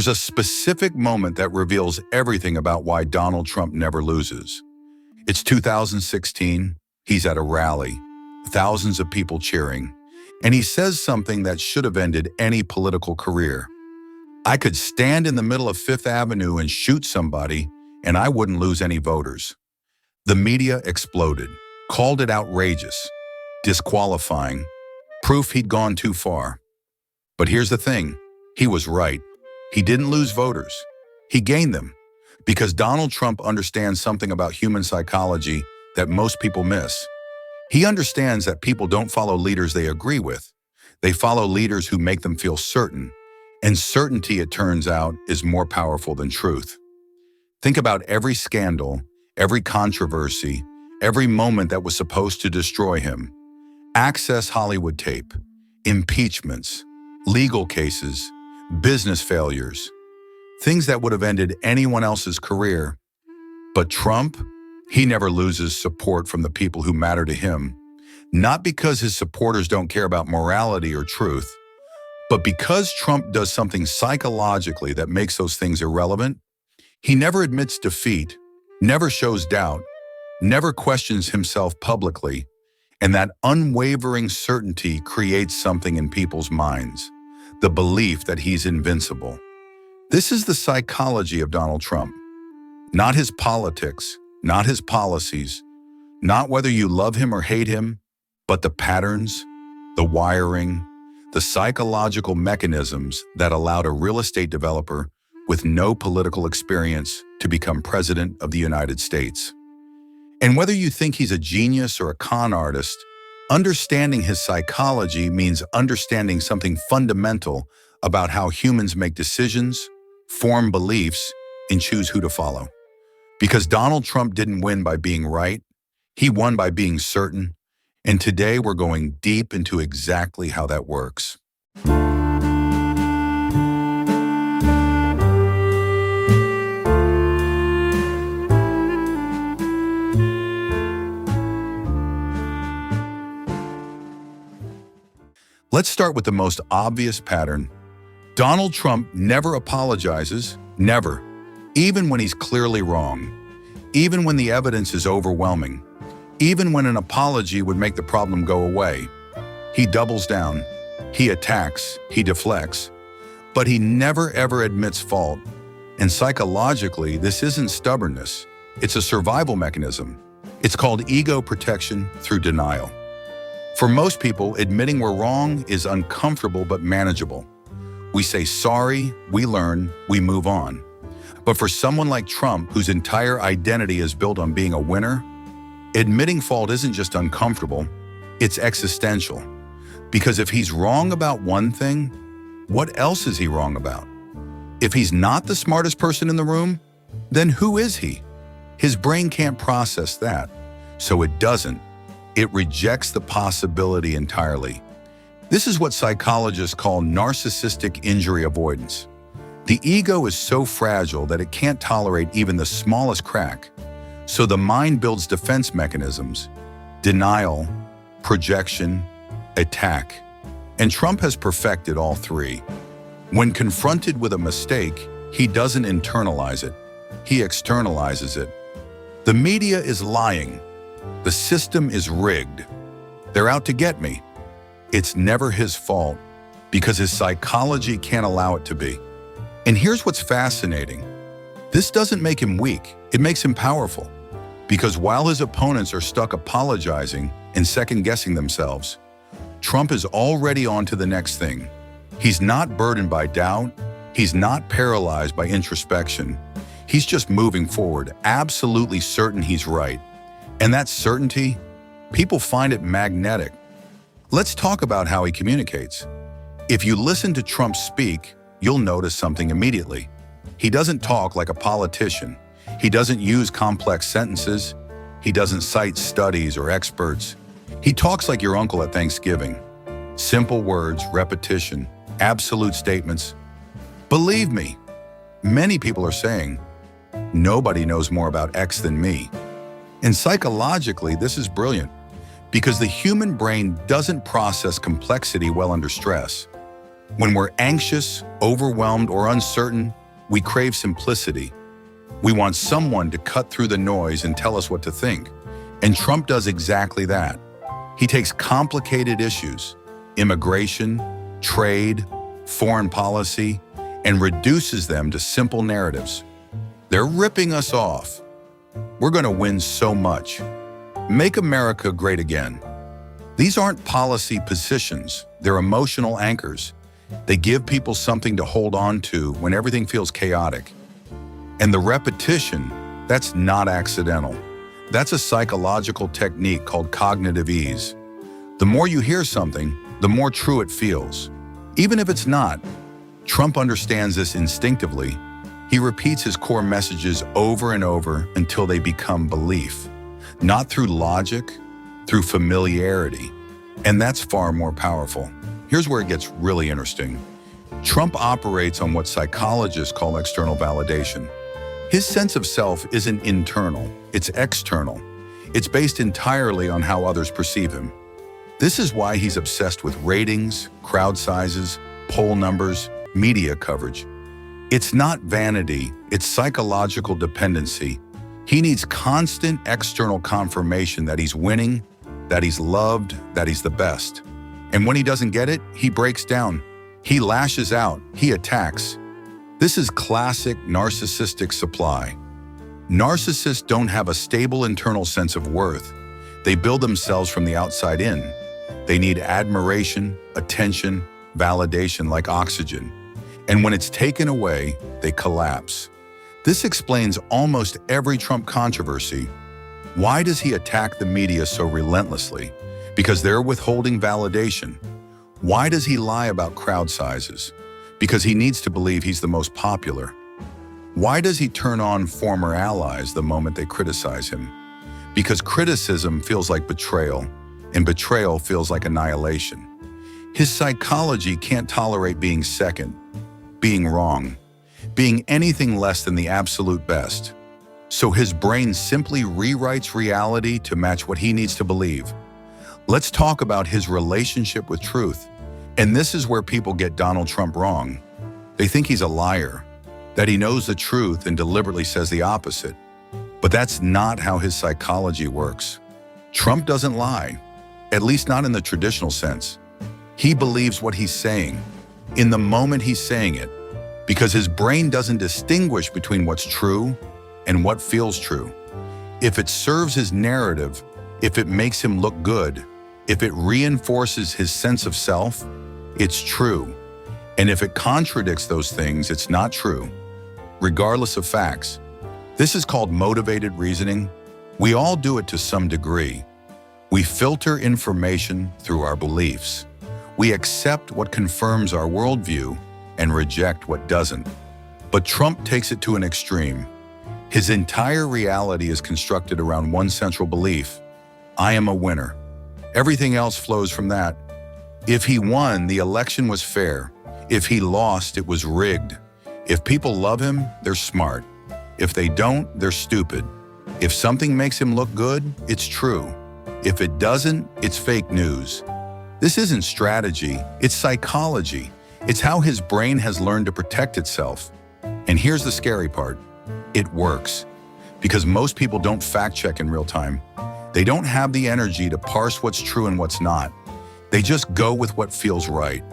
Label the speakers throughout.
Speaker 1: There's a specific moment that reveals everything about why Donald Trump never loses. It's 2016, he's at a rally, thousands of people cheering, and he says something that should have ended any political career. I could stand in the middle of Fifth Avenue and shoot somebody, and I wouldn't lose any voters. The media exploded, called it outrageous, disqualifying, proof he'd gone too far. But here's the thing, he was right. He didn't lose voters. He gained them, because Donald Trump understands something about human psychology that most people miss. He understands that people don't follow leaders they agree with. They follow leaders who make them feel certain. And certainty, it turns out, is more powerful than truth. Think about every scandal, every controversy, every moment that was supposed to destroy him. Access Hollywood tape, impeachments, legal cases, business failures, things that would have ended anyone else's career. But Trump, he never loses support from the people who matter to him, not because his supporters don't care about morality or truth, but because Trump does something psychologically that makes those things irrelevant. He never admits defeat, never shows doubt, never questions himself publicly, and that unwavering certainty creates something in people's minds, the belief that he's invincible. This is the psychology of Donald Trump. Not his politics, not his policies, not whether you love him or hate him, but the patterns, the wiring, the psychological mechanisms that allowed a real estate developer with no political experience to become president of the United States. And whether you think he's a genius or a con artist, understanding his psychology means understanding something fundamental about how humans make decisions, form beliefs, and choose who to follow. Because Donald Trump didn't win by being right, he won by being certain. And today we're going deep into exactly how that works. Let's start with the most obvious pattern. Donald Trump never apologizes, never, even when he's clearly wrong, even when the evidence is overwhelming. Even when an apology would make the problem go away, he doubles down, he attacks, he deflects, but he never ever admits fault. And psychologically, this isn't stubbornness, it's a survival mechanism. It's called ego protection through denial. For most people, admitting we're wrong is uncomfortable but manageable. We say sorry, we learn, we move on. But for someone like Trump, whose entire identity is built on being a winner, admitting fault isn't just uncomfortable, it's existential. Because if he's wrong about one thing, what else is he wrong about? If he's not the smartest person in the room, then who is he? His brain can't process that, so it doesn't. It rejects the possibility entirely. This is what psychologists call narcissistic injury avoidance. The ego is so fragile that it can't tolerate even the smallest crack. So the mind builds defense mechanisms: denial, projection, attack. And Trump has perfected all three. When confronted with a mistake, he doesn't internalize it, he externalizes it. The media is lying. The system is rigged. They're out to get me. It's never his fault, because his psychology can't allow it to be. And here's what's fascinating. This doesn't make him weak, it makes him powerful. Because while his opponents are stuck apologizing and second-guessing themselves, Trump is already on to the next thing. He's not burdened by doubt. He's not paralyzed by introspection. He's just moving forward, absolutely certain he's right. And that certainty, people find it magnetic. Let's talk about how he communicates. If you listen to Trump speak, you'll notice something immediately. He doesn't talk like a politician. He doesn't use complex sentences. He doesn't cite studies or experts. He talks like your uncle at Thanksgiving. Simple words, repetition, absolute statements. Believe me, many people are saying, nobody knows more about X than me. And psychologically, this is brilliant, because the human brain doesn't process complexity well under stress. When we're anxious, overwhelmed, or uncertain, we crave simplicity. We want someone to cut through the noise and tell us what to think. And Trump does exactly that. He takes complicated issues, immigration, trade, foreign policy, and reduces them to simple narratives. They're ripping us off. We're going to win so much. Make America great again. These aren't policy positions, they're emotional anchors. They give people something to hold on to when everything feels chaotic. And the repetition, that's not accidental. That's a psychological technique called cognitive ease. The more you hear something, the more true it feels. Even if it's not, Trump understands this instinctively. He repeats his core messages over and over until they become belief. Not through logic, through familiarity. And that's far more powerful. Here's where it gets really interesting. Trump operates on what psychologists call external validation. His sense of self isn't internal, it's external. It's based entirely on how others perceive him. This is why he's obsessed with ratings, crowd sizes, poll numbers, media coverage. It's not vanity, it's psychological dependency. He needs constant external confirmation that he's winning, that he's loved, that he's the best. And when he doesn't get it, he breaks down. He lashes out, he attacks. This is classic narcissistic supply. Narcissists don't have a stable internal sense of worth. They build themselves from the outside in. They need admiration, attention, validation like oxygen. And when it's taken away, they collapse. This explains almost every Trump controversy. Why does he attack the media so relentlessly? Because they're withholding validation. Why does he lie about crowd sizes? Because he needs to believe he's the most popular. Why does he turn on former allies the moment they criticize him? Because criticism feels like betrayal, and betrayal feels like annihilation. His psychology can't tolerate being second, being wrong, being anything less than the absolute best. So his brain simply rewrites reality to match what he needs to believe. Let's talk about his relationship with truth. And this is where people get Donald Trump wrong. They think he's a liar, that he knows the truth and deliberately says the opposite. But that's not how his psychology works. Trump doesn't lie, at least not in the traditional sense. He believes what he's saying, in the moment he's saying it, because his brain doesn't distinguish between what's true and what feels true. If it serves his narrative, if it makes him look good, if it reinforces his sense of self, it's true. And if it contradicts those things, it's not true, regardless of facts. This is called motivated reasoning. We all do it to some degree. We filter information through our beliefs. We accept what confirms our worldview and reject what doesn't. But Trump takes it to an extreme. His entire reality is constructed around one central belief: I am a winner. Everything else flows from that. If he won, the election was fair. If he lost, it was rigged. If people love him, they're smart. If they don't, they're stupid. If something makes him look good, it's true. If it doesn't, it's fake news. This isn't strategy, it's psychology. It's how his brain has learned to protect itself. And here's the scary part. It works. Because most people don't fact check in real time. They don't have the energy to parse what's true and what's not. They just go with what feels right.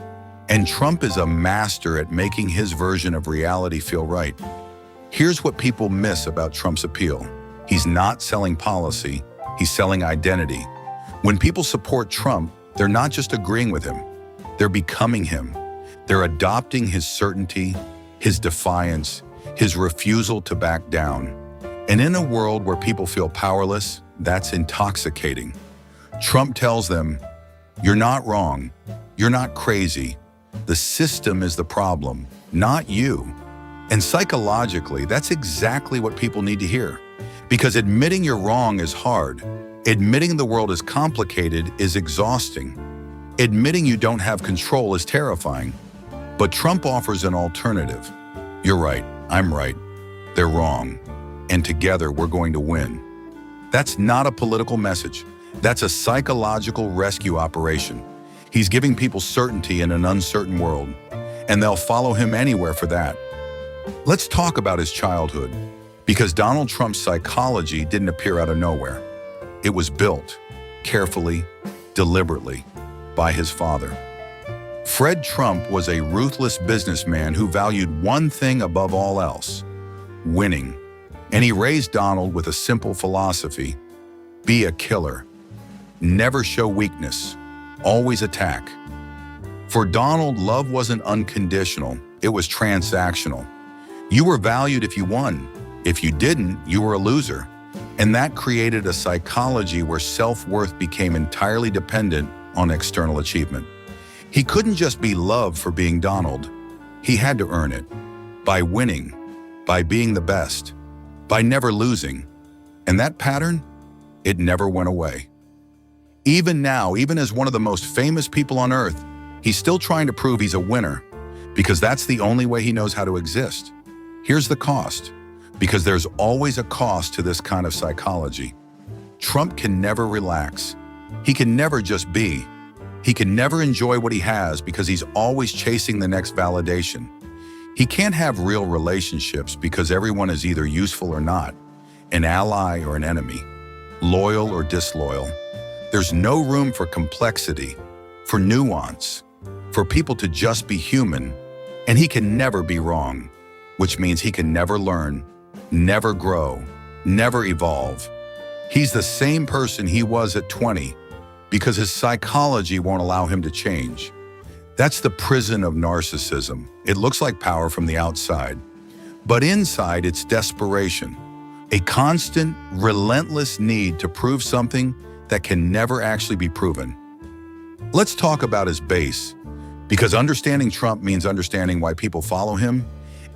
Speaker 1: And Trump is a master at making his version of reality feel right. Here's what people miss about Trump's appeal. He's not selling policy, he's selling identity. When people support Trump, they're not just agreeing with him, they're becoming him. They're adopting his certainty, his defiance, his refusal to back down. And in a world where people feel powerless, that's intoxicating. Trump tells them, you're not wrong, you're not crazy. The system is the problem, not you. And psychologically, that's exactly what people need to hear. Because admitting you're wrong is hard. Admitting the world is complicated is exhausting. Admitting you don't have control is terrifying. But Trump offers an alternative. You're right, I'm right, they're wrong. And together we're going to win. That's not a political message. That's a psychological rescue operation. He's giving people certainty in an uncertain world, and they'll follow him anywhere for that. Let's talk about his childhood, because Donald Trump's psychology didn't appear out of nowhere. It was built, carefully, deliberately, by his father. Fred Trump was a ruthless businessman who valued one thing above all else: winning. And he raised Donald with a simple philosophy: be a killer. Never show weakness. Always attack. For Donald, love wasn't unconditional, it was transactional. You were valued if you won. If you didn't, you were a loser. And that created a psychology where self-worth became entirely dependent on external achievement. He couldn't just be loved for being Donald. He had to earn it. By winning, by being the best, by never losing. And that pattern, it never went away. Even now, even as one of the most famous people on earth, he's still trying to prove he's a winner, because that's the only way he knows how to exist. Here's the cost, because there's always a cost to this kind of psychology. Trump can never relax. He can never just be. He can never enjoy what he has because he's always chasing the next validation. He can't have real relationships because everyone is either useful or not, an ally or an enemy, loyal or disloyal. There's no room for complexity, for nuance, for people to just be human, and he can never be wrong, which means he can never learn, never grow, never evolve. He's the same person he was at 20 because his psychology won't allow him to change. That's the prison of narcissism. It looks like power from the outside, but inside it's desperation, a constant, relentless need to prove something that can never actually be proven. Let's talk about his base, because understanding Trump means understanding why people follow him,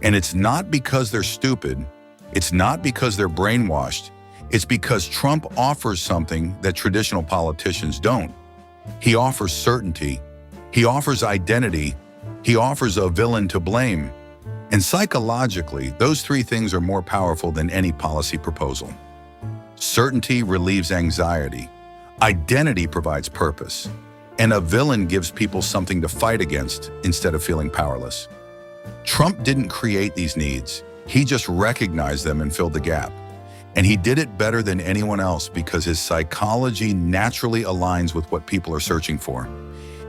Speaker 1: and it's not because they're stupid, it's not because they're brainwashed, it's because Trump offers something that traditional politicians don't. He offers certainty, he offers identity, he offers a villain to blame. And psychologically, those three things are more powerful than any policy proposal. Certainty relieves anxiety, identity provides purpose, and a villain gives people something to fight against instead of feeling powerless. Trump didn't create these needs, he just recognized them and filled the gap. And he did it better than anyone else because his psychology naturally aligns with what people are searching for.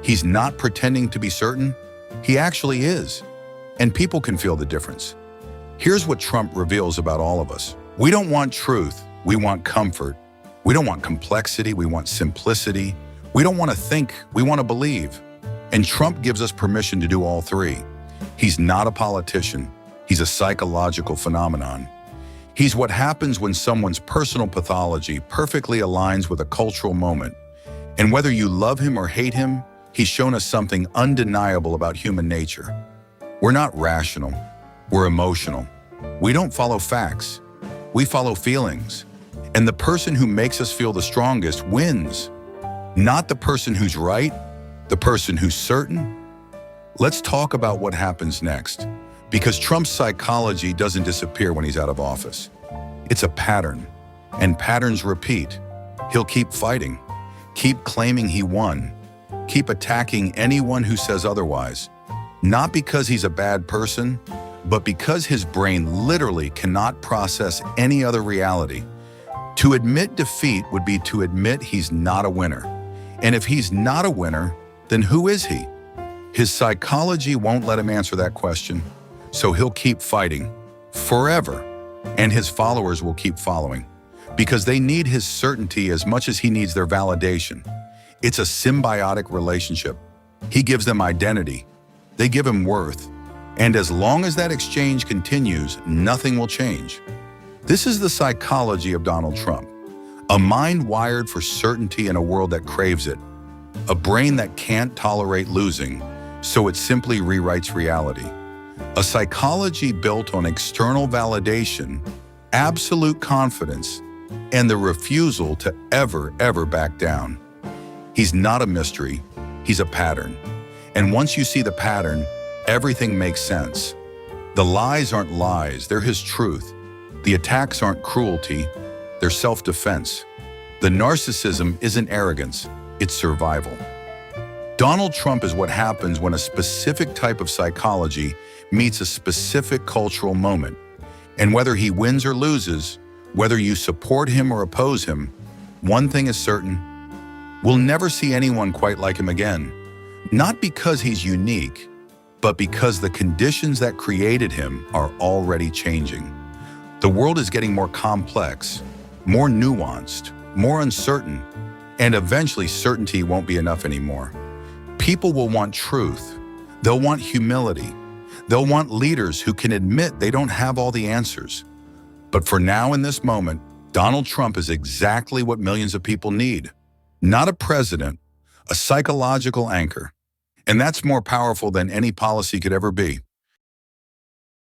Speaker 1: He's not pretending to be certain, he actually is. And people can feel the difference. Here's what Trump reveals about all of us. We don't want truth, we want comfort. We don't want complexity, we want simplicity. We don't want to think, we want to believe. And Trump gives us permission to do all three. He's not a politician, he's a psychological phenomenon. He's what happens when someone's personal pathology perfectly aligns with a cultural moment. And whether you love him or hate him, he's shown us something undeniable about human nature. We're not rational, we're emotional. We don't follow facts, we follow feelings. And the person who makes us feel the strongest wins. Not the person who's right, the person who's certain. Let's talk about what happens next, because Trump's psychology doesn't disappear when he's out of office. It's a pattern, and patterns repeat. He'll keep fighting, keep claiming he won, keep attacking anyone who says otherwise. Not because he's a bad person, but because his brain literally cannot process any other reality. To admit defeat would be to admit he's not a winner. And if he's not a winner, then who is he? His psychology won't let him answer that question, so he'll keep fighting forever, and his followers will keep following because they need his certainty as much as he needs their validation. It's a symbiotic relationship. He gives them identity, they give him worth, and as long as that exchange continues, nothing will change. This is the psychology of Donald Trump, a mind wired for certainty in a world that craves it, a brain that can't tolerate losing, so it simply rewrites reality. A psychology built on external validation, absolute confidence, and the refusal to ever back down. He's not a mystery, he's a pattern. And once you see the pattern, everything makes sense. The lies aren't lies, they're his truth. The attacks aren't cruelty, they're self-defense. The narcissism isn't arrogance, it's survival. Donald Trump is what happens when a specific type of psychology meets a specific cultural moment. And whether he wins or loses, whether you support him or oppose him, one thing is certain: we'll never see anyone quite like him again. Not because he's unique, but because the conditions that created him are already changing. The world is getting more complex, more nuanced, more uncertain, and eventually certainty won't be enough anymore. People will want truth. They'll want humility. They'll want leaders who can admit they don't have all the answers. But for now, in this moment, Donald Trump is exactly what millions of people need. Not a president, a psychological anchor. And that's more powerful than any policy could ever be.